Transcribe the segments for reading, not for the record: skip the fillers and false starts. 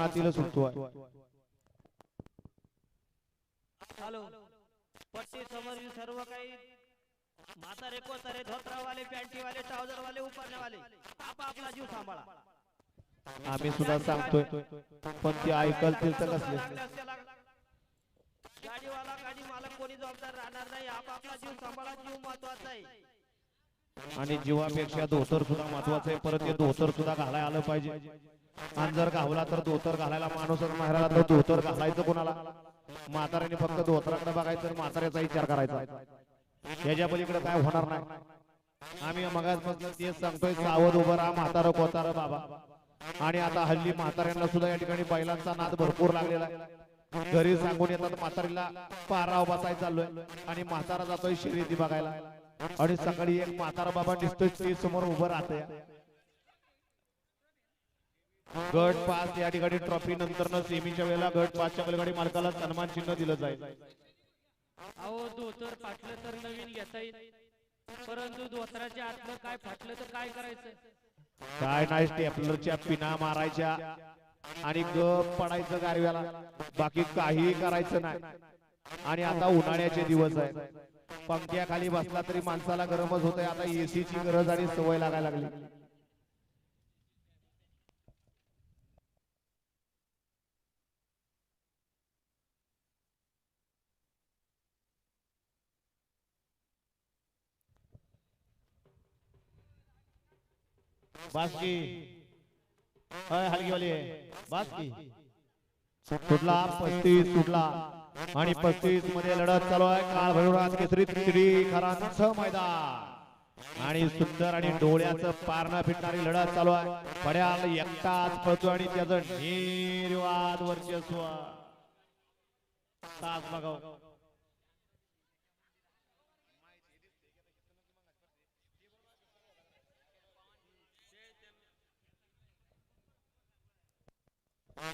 मैदानातील सुटतोय. हॅलो पट्टी समोर सर्व काही म्हातारे कोतारे धोत्रावाले पॅन्टीवाले ट्राउझरवाले उपरण्यावाले आपला जीव सांभाळा. आम्ही सुद्धा सांगतोय पण ते ऐकल ते कसले. गाडीवाला गाडी मालक कोणी जबाबदार राहणार नाही. आपला जीव सांभाळा. जीव महत्वाचा आहे आणि जीवापेक्षा धोतर सुद्धा महत्वाचं आहे. परत ते धोतर सुद्धा घालायला आलं पाहिजे. आणि जर घावला तर धोतर घालायला माणूसच नाही राहिला तर धोतर घालायचं कोणाला. म्हाताऱ्याने फक्त धोतराकडे बघायचं म्हाताऱ्याचा विचार करायचा. याच्या पलीकडे काय होणार नाही. आम्ही मगाचपासून तेच सांगतोय सावध उभं राहा म्हातारं कोतारं बाबा. आणि आता हल्ली म्हाताऱ्यांना सुद्धा या ठिकाणी बैलांचा नाद भरपूर लागलेला आहे. घरी सांगून येतात म्हातारीला पाराव बसायला चाललोय आणि म्हातारा जातोय शर्यती बघायला. आणि सकाळी एक म्हातारा बाबा दिसतोय ते समोर उभं राहतंय. गट 5 या ठिकाणी ट्रॉफी नंतर सेमीच्या वेळेला गट 5च्या बैलगाडी मालकाला सन्मान चिन्ह दिलं जाईल. अहो धोतर फाटलं तर नवीन घेता येईल परंतु धोतराच्या आतलं काय फाटलं तर काय करायचं. काय नाही स्टेपलरच्या पिना मारायच्या आणि गप पडायचं गारव्याला. बाकी काही करायचं नाही. आणि आता उन्हाळ्याचे दिवस आहेत. पंख्याखाली बसला तरी माणसाला गरमच होतंय. आता एसीची गरज आणि सवय लागायला लागली. बासकी हलगीवाली बासकी सुटला 35 सुटला आणि 35 मध्ये लढत चालू आहे. काळ भैरवनाथ केसरी खरांचं मैदान आणि सुंदर आणि डोळ्याचं पारणं फिटणारी लढत चालू आहे. पड्याल एकटाच पळतो आणि त्याचं निर्वाद वर्चस्व तास बघाव.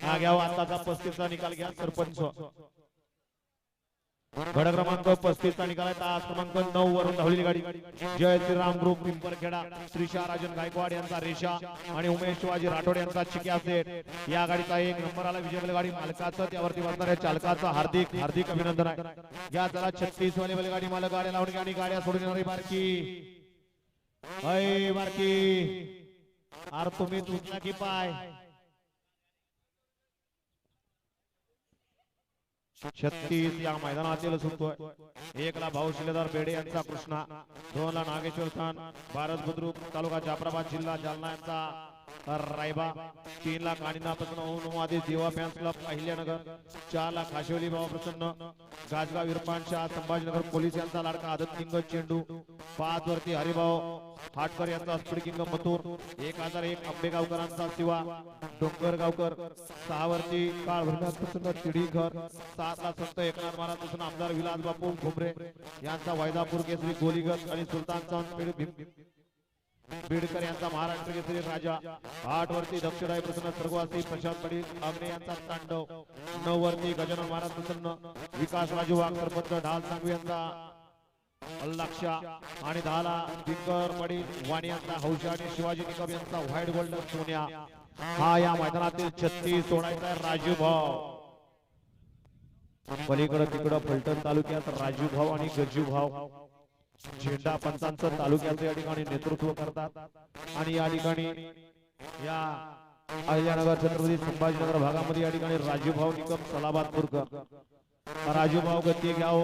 हा घ्या आताचा 35चा निकाल घ्या सरपंच. गड क्रमांक 35चा निकाल आहे. तास क्रमांक 9 वरून धावलेली गाडी जय श्रीराम ग्रुप पिंपरखेडा श्रीशा राजन गायकवाड यांचा रेषा आणि उमेश शिवाजी राठोड यांचा चिक्या सेट. या गाडीचा 1 नंबरला विजय बैलगाडी मालकाचं त्यावरती बसणाऱ्या चालकाचं हार्दिक हार्दिक अभिनंदन आहे. या चला 36 वाली बैलगाडी मालक गाड्या लावून आणि गाड्या सोडून येणारी बारकी अय बारकी अरे तुम्ही तुटला की पाय. 36 या मैदानातील सुटतोय. 1 ला भाऊ शिलेदार बेडे यांचा कृष्णा, 2 ला नागेश्वर स्थान भारत बुद्रुक तालुका जाफराबाद जिल्हा जालना यांचा रायबा, 3 ला कानिना प्रसन्न आधी देवा फॅन्स क्लब अहिल्यानगर, 4 ला खाशिवली बाबा प्रसन्न गाजगाव इरफान शाह संभाजीनगर पोलीस यांचा लाडका आदत किंग चेंडू, 5 वरती हरिभाऊ हाटकर यांचा स्पीड किंग मथुर, 1001 आंबेगावकरांचा शिवा डोंगर गावकर, 6 वरती काळ भरनाथ प्रसन्न तिडीघर, 7 ला संत एकनाथ महाराज प्रसन्न आमदार विलास बापू घुमरे यांचा वैदापूर केसरी गोलीगत आणि सुलतान चौंद बीडकर यांचा महाराष्ट्र केसरी राजा, 8 वरती दक्षिणाई प्रसन्न सर्गवासी प्रशांत पाटील आग्ने यांचा तांडव, 9 वरती गजानन महाराज प्रसन्न विकास राजू वाघ सरपंच ढाल सांगवी यांचा लक्ष आणि 10 ला दिनकर पाटील वाणी यांचा हौशा आणि शिवाजी निकम यांचा व्हाईट गोल्डन सोन्या. हा या मैदानातील 36 सोडायचा राजू भाऊ. पलीकडे तिकडं फलटण तालुक्यात राजू भाऊ आणि गजू भाऊ झेंडा पंचांचं तालुक्याचं या ठिकाणी नेतृत्व करतात. आणि या ठिकाणी या अहिल्यानगर छत्रपती संभाजीनगर भागामध्ये या ठिकाणी राजूभाऊ निकम सलाबादपूरकर, राजूभाऊ गती घ्याव